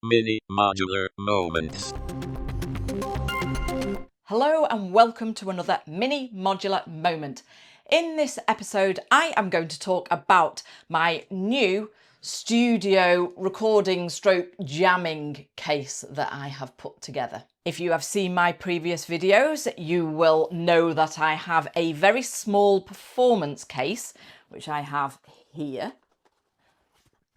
Mini Modular Moments. Hello and welcome to another Mini Modular Moment. In this episode, I am going to talk about my new studio recording stroke jamming case that I have put together. If you have seen my previous videos, you will know that I have a very small performance case, which I have here.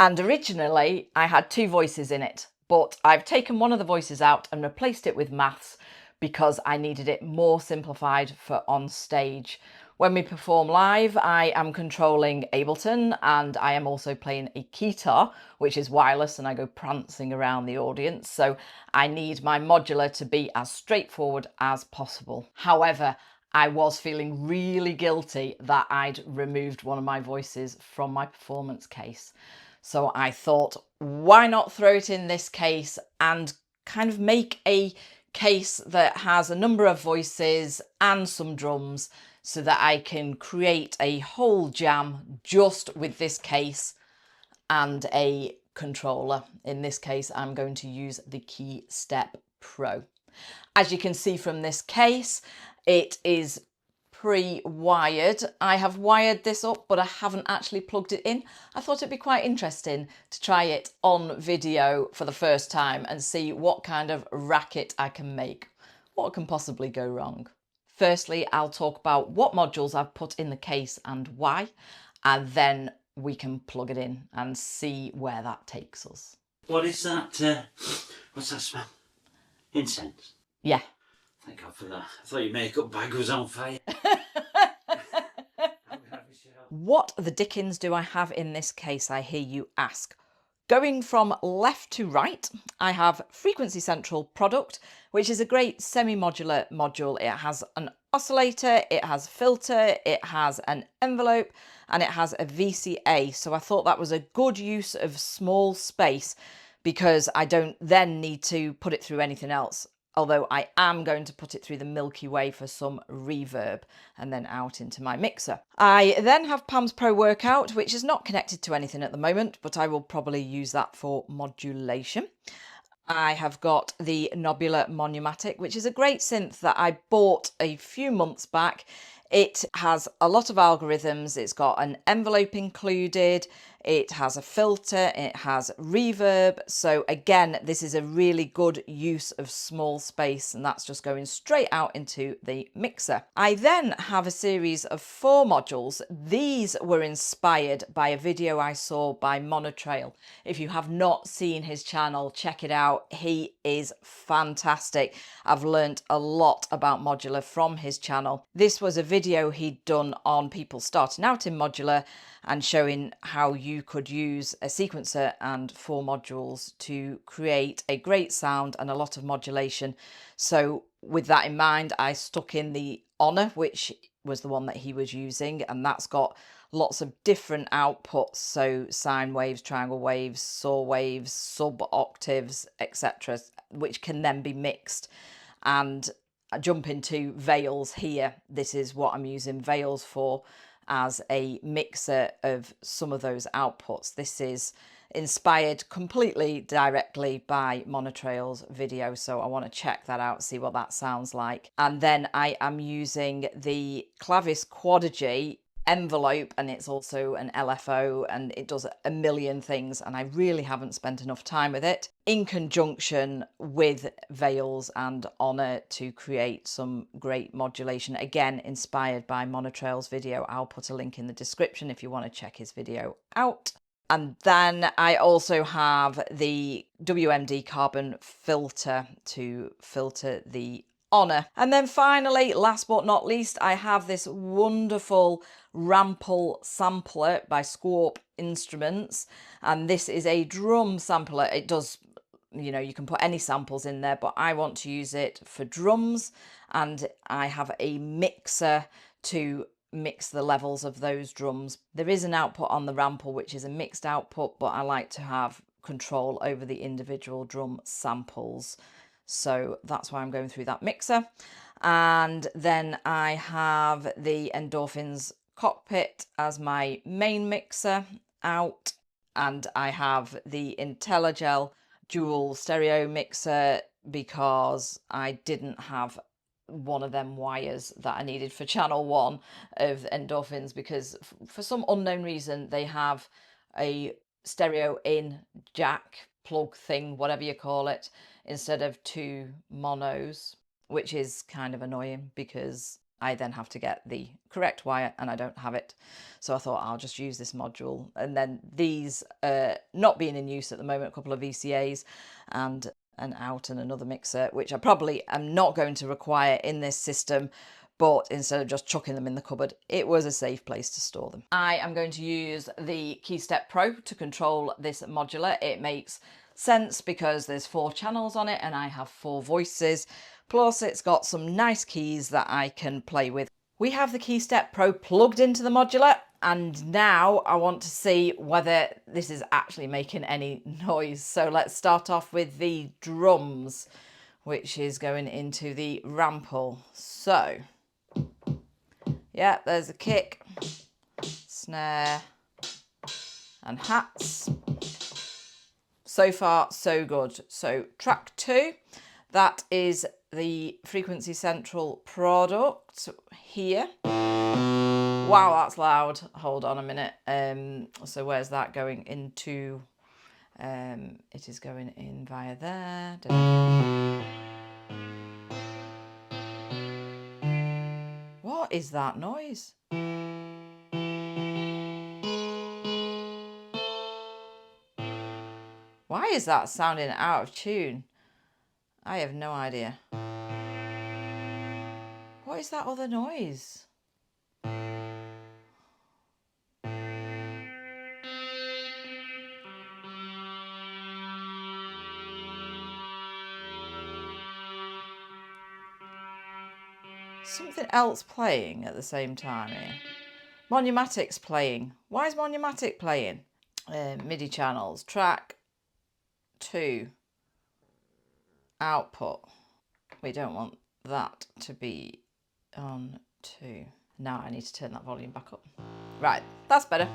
And originally I had two voices in it, but I've taken one of the voices out and replaced it with maths because I needed it more simplified for on stage. When we perform live, I am controlling Ableton and I am also playing a keytar, which is wireless, and I go prancing around the audience. So I need my modular to be as straightforward as possible. However, I was feeling really guilty that I'd removed one of my voices from my performance case. So I thought, why not throw it in this case and kind of make a case that has a number of voices and some drums so that I can create a whole jam just with this case and a controller. In this case, I'm going to use the Keystep Pro. As you can see from this case, it is pre-wired. I have wired this up, but I haven't actually plugged it in. I thought it'd be quite interesting to try it on video for the first time and see what kind of racket I can make. What can possibly go wrong? Firstly, I'll talk about what modules I've put in the case and why, and then we can plug it in and see where that takes us. What is that? What's that smell? Incense? Yeah. Thank God for that. I thought your makeup bag was on fire. What the dickens do I have in this case, I hear you ask? Going from left to right, I have Frequency Central product, which is a great semi-modular module. It has an oscillator, it has a filter, it has an envelope, and it has a VCA. So I thought that was a good use of small space because I don't then need to put it through anything else. Although I am going to put it through the Milky Way for some reverb and then out into my mixer. I then have Pam's Pro Workout, which is not connected to anything at the moment, but I will probably use that for modulation. I have got the Knobula Monuatic, which is a great synth that I bought a few months back. It has a lot of algorithms, it's got an envelope included, it has a filter, it has reverb. So again, this is a really good use of small space, and that's just going straight out into the mixer. I then have a series of 4 modules. These were inspired by a video I saw by Monotrail. If you have not seen his channel, check it out. He is fantastic. I've learnt a lot about modular from his channel. This was a video he'd done on people starting out in modular and showing how you could use a sequencer and 4 modules to create a great sound and a lot of modulation. So with that in mind, I stuck in the ONA, which was the one that he was using, and that's got lots of different outputs, so sine waves, triangle waves, saw waves, sub octaves, etc., which can then be mixed. And I jump into veils here. This is what I'm using veils for as a mixer of some of those outputs. This is inspired completely directly by Monotrail's video, so I want to check that out, see what that sounds like. And then I am using the Klavis Quadigy envelope, and it's also an LFO, and it does a million things, and I really haven't spent enough time with it, in conjunction with veils and ONA to create some great modulation, again inspired by Monotrail's video. I'll put a link in the description if you want to check his video out. And then I also have the WMD Carbon Filter to filter the ONA. And then finally, last but not least, I have this wonderful Rample sampler by Squarp Instruments, and this is a drum sampler. It does, you know, you can put any samples in there, but I want to use it for drums, and I have a mixer to mix the levels of those drums. There is an output on the Rample which is a mixed output, but I like to have control over the individual drum samples. So that's why I'm going through that mixer. And then I have the Endorphin.es Cockpit as my main mixer out, and I have the IntelliGel dual stereo mixer because I didn't have one of them wires that I needed for channel 1 of Endorphins, because for some unknown reason they have a stereo in jack plug thing, whatever you call it, instead of 2 monos, which is kind of annoying because I then have to get the correct wire and I don't have it. So I thought I'll just use this module. And then these not being in use at the moment, a couple of VCAs and an out and another mixer, which I probably am not going to require in this system, but instead of just chucking them in the cupboard, it was a safe place to store them. I am going to use the Keystep Pro to control this modular. It makes sense because there's 4 channels on it and I have 4 voices, plus it's got some nice keys that I can play with. We have the Keystep Pro plugged into the modular, and now I want to see whether this is actually making any noise. So let's start off with the drums, which is going into the Rample. So yeah, there's a kick, snare and hats. So far so good. So track 2, that is the Frequency Central product here. Wow, that's loud. Hold on a minute. So where's that going into? It is going in via there. What is that noise? Why is that sounding out of tune? I have no idea. What is that other noise? Something else playing at the same time here. Monuatic's playing. Why is Monuatic playing? MIDI channels. Track 2. Output. We don't want that to be on 2. Now I need to turn that volume back up. Right, that's better.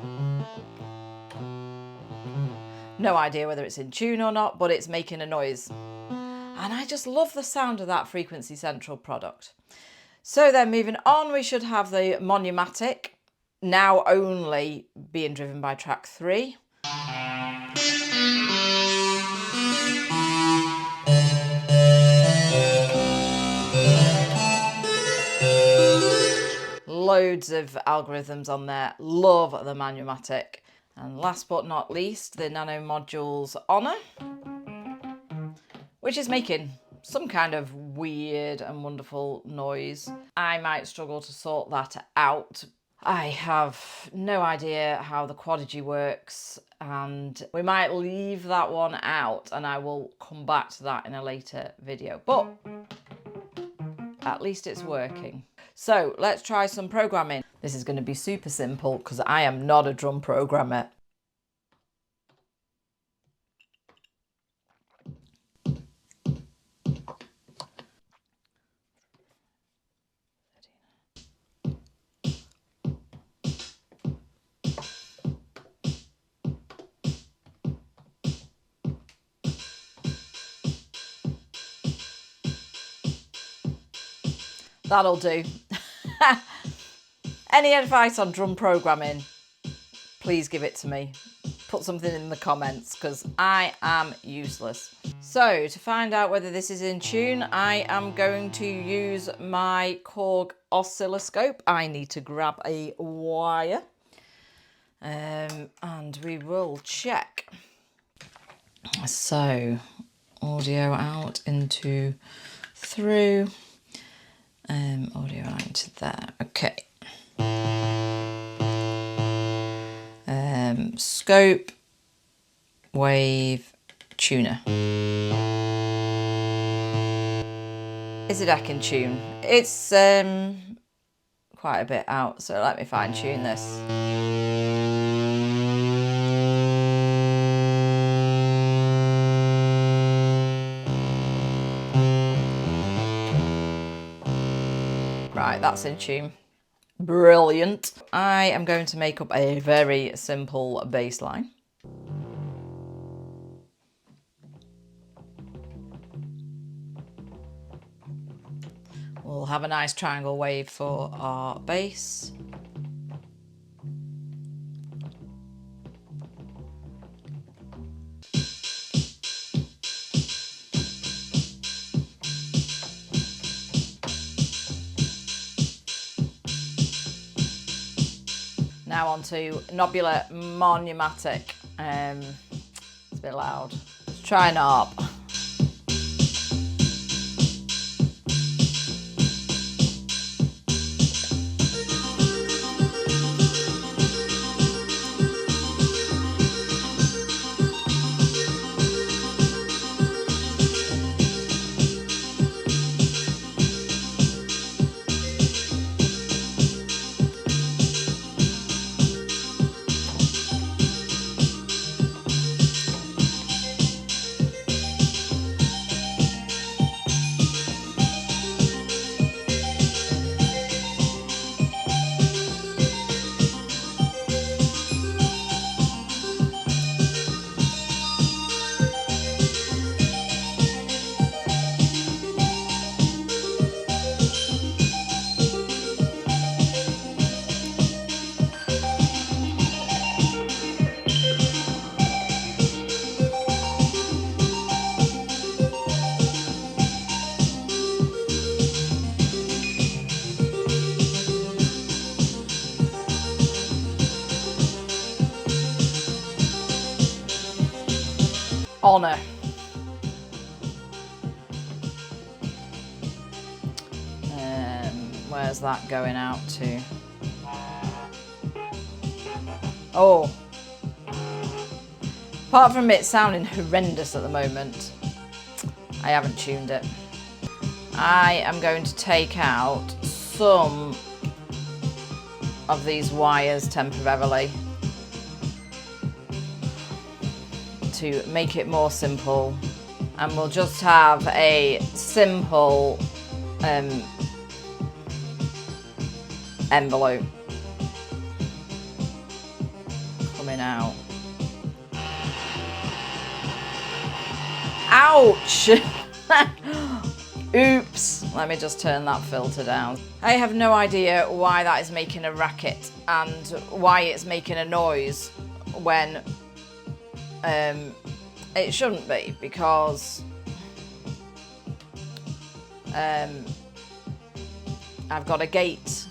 No idea whether it's in tune or not, but it's making a noise. And I just love the sound of that Frequency Central product. So then moving on, we should have the Monuatic, now only being driven by track 3. Loads of algorithms on there. Love the Monuatic. And last but not least, the Nano Modules ONA, which is making some kind of weird and wonderful noise. I might struggle to sort that out. I have no idea how the Quadigy works, and we might leave that one out and I will come back to that in a later video, but at least it's working. So let's try some programming. This is going to be super simple because I am not a drum programmer. That'll do. Any advice on drum programming, please give it to me. Put something in the comments because I am useless. So to find out whether this is in tune, I am going to use my Korg oscilloscope. I need to grab a wire and we will check. So audio out into through. Audio out into there. Okay. Scope, wave, tuner. Is it back in tune? It's quite a bit out, so let me fine tune this. Right, that's in tune. Brilliant. I am going to make up a very simple bass line. We'll have a nice triangle wave for our base. Now on to Knobula Monuatic. It's a bit loud. Let's try an ARP. ONA. Where's that going out to? Oh. Apart from it sounding horrendous at the moment, I haven't tuned it. I am going to take out some of these wires temporarily to make it more simple, and we'll just have a simple envelope coming out. Ouch! Oops, let me just turn that filter down. I have no idea why that is making a racket and why it's making a noise when it shouldn't be, because I've got a gate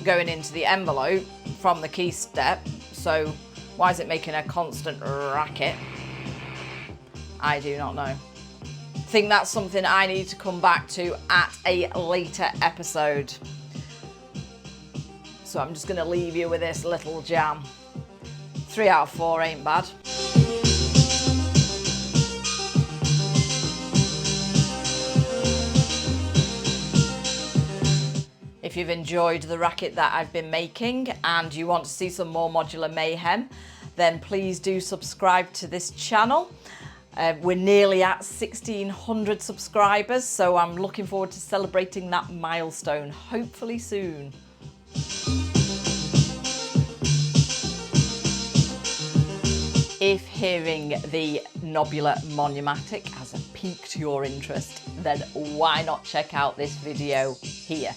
going into the envelope from the Keystep, so why is it making a constant racket? I do not know. I think that's something I need to come back to at a later episode. So I'm just going to leave you with this little jam. 3 out of 4 ain't bad. If you've enjoyed the racket that I've been making and you want to see some more modular mayhem, then please do subscribe to this channel. We're nearly at 1,600 subscribers, so I'm looking forward to celebrating that milestone, hopefully soon. If hearing the Knobula Monuatic has piqued your interest, then why not check out this video here?